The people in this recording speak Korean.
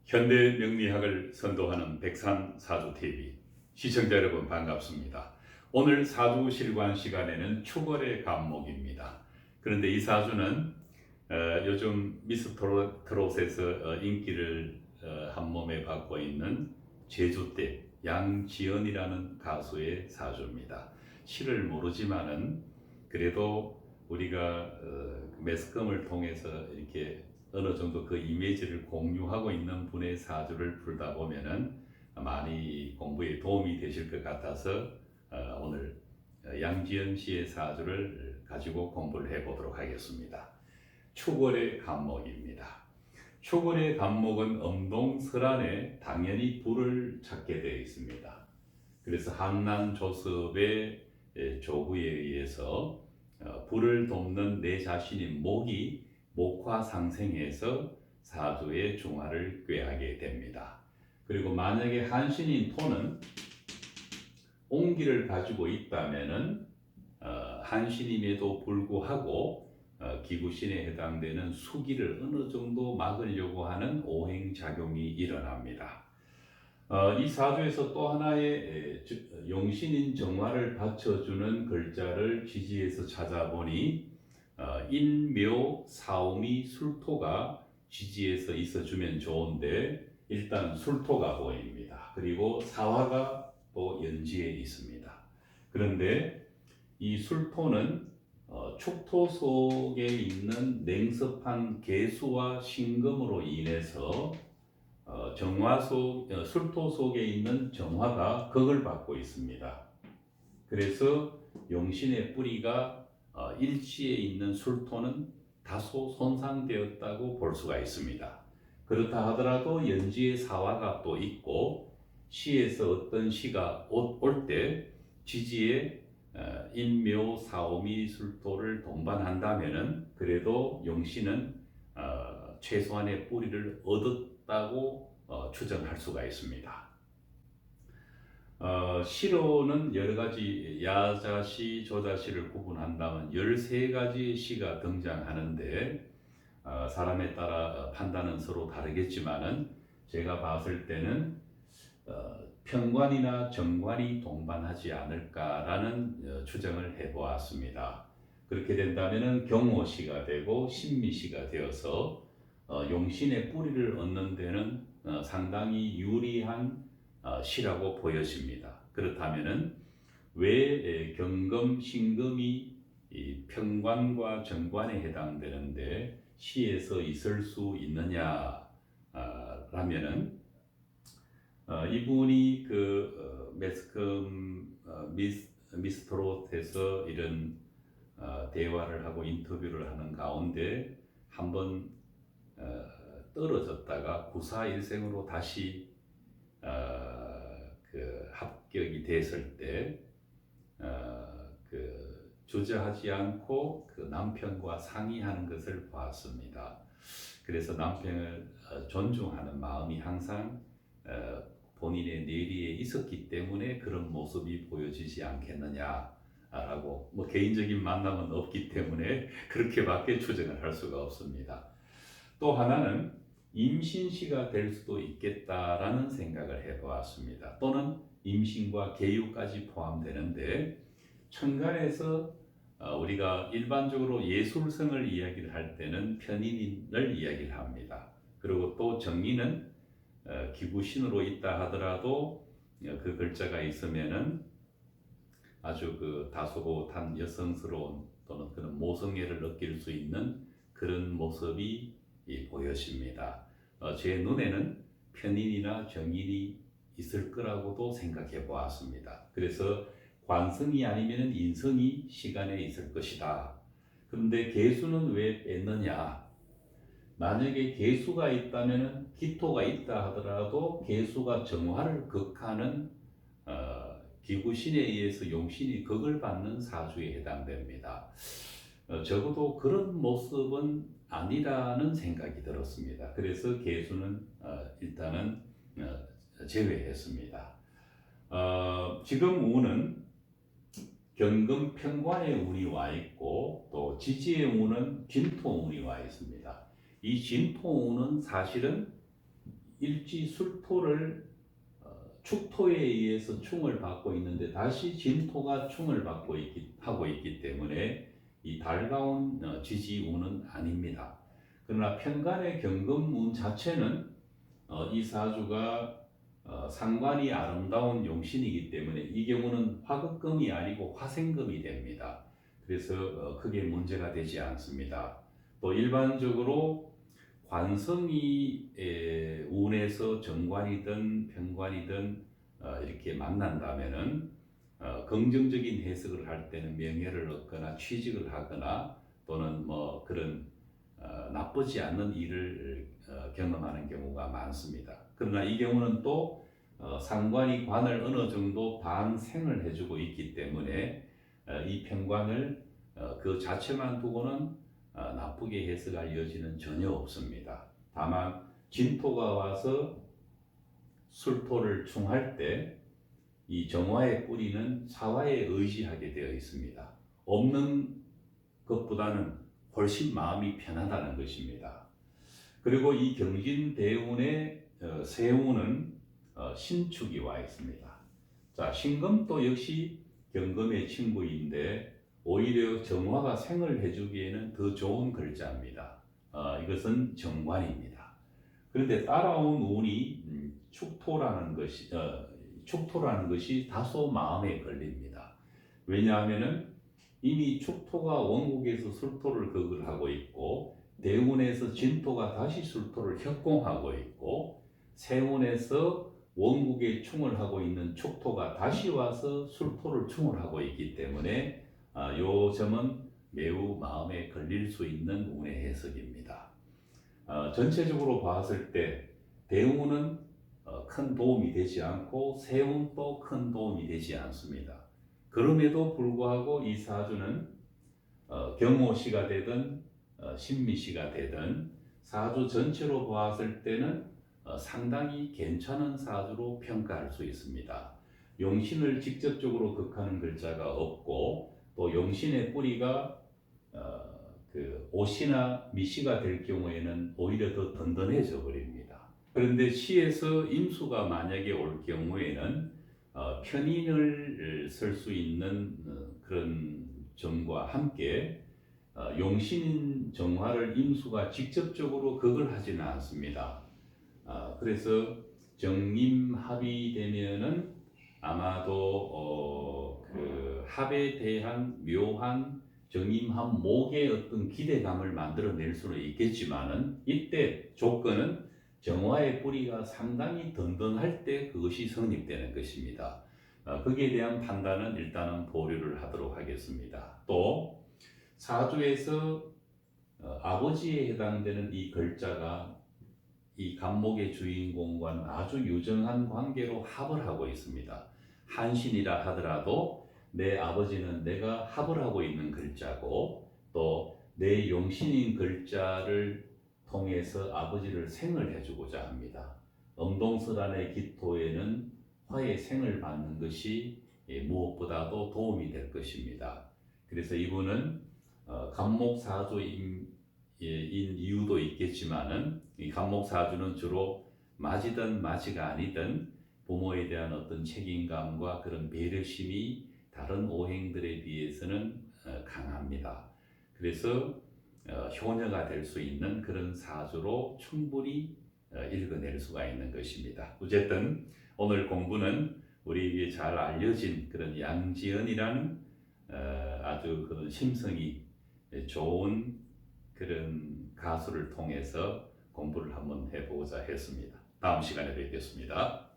현대 명리학을 선도하는 백산사주TV 시청자 여러분 반갑습니다. 오늘 사주실관 시간에는 추월의 간목입니다. 그런데 이 사주는 요즘 미스트롯에서 인기를 한 몸에 받고 있는 제주댁 양지연이라는 가수의 사주입니다. 시를 모르지만은 그래도 우리가 매스컴을 통해서 이렇게 어느 정도 그 이미지를 공유하고 있는 분의 사주를 풀다 보면은 많이 공부에 도움이 되실 것 같아서 오늘 양지연 씨의 사주를 가지고 공부를 해보도록 하겠습니다. 축월의 간목입니다. 축월의 간목은 음동설안에 당연히 불을 찾게 되어 있습니다. 그래서 한난 조섭의 조구에 의해서 불을 돕는 내 자신인 목이 목화상생해서 사주의 중화를 꾀하게 됩니다. 그리고 만약에 한신인 토는 온기를 가지고 있다면은 한신임에도 불구하고 기구신에 해당되는 수기를 어느 정도 막으려고 하는 오행작용이 일어납니다. 이 사주에서 또 하나의 용신인 정화를 받쳐주는 글자를 지지에서 찾아보니 인묘 사오미 술토가 지지에서 있어주면 좋은데 일단 술토가 보입니다. 그리고 사화가 또 연지에 있습니다. 그런데 이 술토는 축토 속에 있는 냉섭한 개수와 신금으로 인해서 술토 속에 있는 정화가 극을 받고 있습니다. 그래서 용신의 뿌리가 일지에 있는 술토는 다소 손상되었다고 볼 수가 있습니다. 그렇다 하더라도 연지의 사화가 또 있고 시에서 어떤 시가 올 때 지지에 인묘 사오미 술토를 동반한다면은 그래도 용신은 최소한의 뿌리를 얻었다고 추정할 수가 있습니다. 시로는 여러 가지 야자시, 조자시를 구분한다면 13가지 시가 등장하는데 사람에 따라 판단은 서로 다르겠지만은 제가 봤을 때는 편관이나 정관이 동반하지 않을까라는 추정을 해보았습니다. 그렇게 된다면은 경호시가 되고 신미시가 되어서 용신의 뿌리를 얻는 데는 상당히 유리한 시라고 보여집니다. 그렇다면은 왜 경금, 신금이 편관과 정관에 해당되는데 시에서 있을 수 있느냐 라면은 이분이 매스컴 미스트롯에서 이런 대화를 하고 인터뷰를 하는 가운데 한번 떨어졌다가 구사일생으로 다시 합격이 됐을 때 주저하지 않고 남편과 상의하는 것을 봤습니다. 그래서 남편을 존중하는 마음이 항상 본인의 내리에 있었기 때문에 그런 모습이 보여지지 않겠느냐라고 개인적인 만남은 없기 때문에 그렇게밖에 추정을 할 수가 없습니다. 또 하나는 임신시가 될 수도 있겠다라는 생각을 해보았습니다. 또는 임신과 계유까지 포함되는데 천간에서 우리가 일반적으로 예술성을 이야기를 할 때는 편인을 이야기를 합니다. 그리고 또 정인은 기구신으로 있다 하더라도 그 글자가 있으면은 아주 다소곳한 여성스러운 또는 그런 모성애를 느낄 수 있는 그런 모습이 보여집니다. 제 눈에는 편인이나 정인이 있을 거라고도 생각해 보았습니다. 그래서 관성이 아니면 인성이 시간에 있을 것이다. 그런데 개수는 왜 뺐느냐? 만약에 개수가 있다면 기토가 있다 하더라도 개수가 정화를 극하는 기구신에 의해서 용신이 극을 받는 사주에 해당됩니다. 적어도 그런 모습은 아니라는 생각이 들었습니다. 그래서 개수는 일단은 제외했습니다. 지금 운은 경금 편관의 운이 와 있고 또 지지의 운은 진토 운이 와 있습니다. 이 진토 운은 사실은 일지 술토를 축토에 의해서 충을 받고 있는데 다시 진토가 충을 하고 있기 때문에 이 달가운 지지운은 아닙니다. 그러나 편간의 경금운 자체는 이 사주가 상관이 아름다운 용신이기 때문에 이 경우는 화극금이 아니고 화생금이 됩니다. 그래서 크게 문제가 되지 않습니다. 또 일반적으로 관성이 운에서 정관이든 편관이든 이렇게 만난다면은 긍정적인 해석을 할 때는 명예를 얻거나 취직을 하거나 또는 뭐 그런 나쁘지 않는 일을 경험하는 경우가 많습니다. 그러나 이 경우는 또 상관이 관을 어느 정도 반생을 해주고 있기 때문에 이 편관을 그 자체만 두고는 나쁘게 해석할 여지는 전혀 없습니다. 다만 진토가 와서 술토를 충할 때 이 정화의 뿌리는 사화에 의지하게 되어 있습니다. 없는 것보다는 훨씬 마음이 편하다는 것입니다. 그리고 이 경진대운의 세운은 신축이 와 있습니다. 자, 신금도 역시 경금의 친구인데 오히려 정화가 생을 해주기에는 더 좋은 글자입니다. 이것은 정관입니다. 그런데 따라온 운이 축토라는 것이 다소 마음에 걸립니다. 왜냐하면은 이미 축토가 원국에서 술토를 극을 하고 있고 대운에서 진토가 다시 술토를 협공하고 있고 세운에서 원국에 충을 하고 있는 축토가 다시 와서 술토를 충을 하고 있기 때문에 요 점은 매우 마음에 걸릴 수 있는 운의 해석입니다. 전체적으로 봤을 때 대운은 큰 도움이 되지 않고 세운도 큰 도움이 되지 않습니다. 그럼에도 불구하고 이 사주는 경호시가 되든 신미시가 되든 사주 전체로 봤을 때는 상당히 괜찮은 사주로 평가할 수 있습니다. 용신을 직접적으로 극하는 글자가 없고 또 용신의 뿌리가 그 오시나 미시가 될 경우에는 오히려 더 든든해져 버립니다. 그런데 시에서 임수가 만약에 올 경우에는 편인을 쓸 수 있는 그런 점과 함께 용신 정화를 임수가 직접적으로 극을 하지는 않습니다. 그래서 정임합이 되면은 아마도 그 합에 대한 묘한 정임합목의 어떤 기대감을 만들어낼 수는 있겠지만은 이때 조건은 정화의 뿌리가 상당히 든든할 때 그것이 성립되는 것입니다. 거기에 대한 판단은 일단은 보류를 하도록 하겠습니다. 또 사주에서 아버지에 해당되는 이 글자가 이 간목의 주인공과는 아주 유정한 관계로 합을 하고 있습니다. 한신이라 하더라도 내 아버지는 내가 합을 하고 있는 글자고 또 내 용신인 글자를 통해서 아버지를 생을 해주고자 합니다. 엄동설안의 기토에는 화의 생을 받는 것이 무엇보다도 도움이 될 것입니다. 그래서 이분은 간목사주인 이유도 있겠지만은 이 간목사주는 주로 맞이든 맞이가 아니든 부모에 대한 어떤 책임감과 그런 배려심이 다른 오행들에 비해서는 강합니다. 그래서 효녀가 될 수 있는 그런 사주로 충분히 읽어낼 수가 있는 것입니다. 어쨌든 오늘 공부는 우리에게 잘 알려진 그런 양지연이라는 아주 그런 심성이 좋은 그런 가수를 통해서 공부를 한번 해보고자 했습니다. 다음 시간에 뵙겠습니다.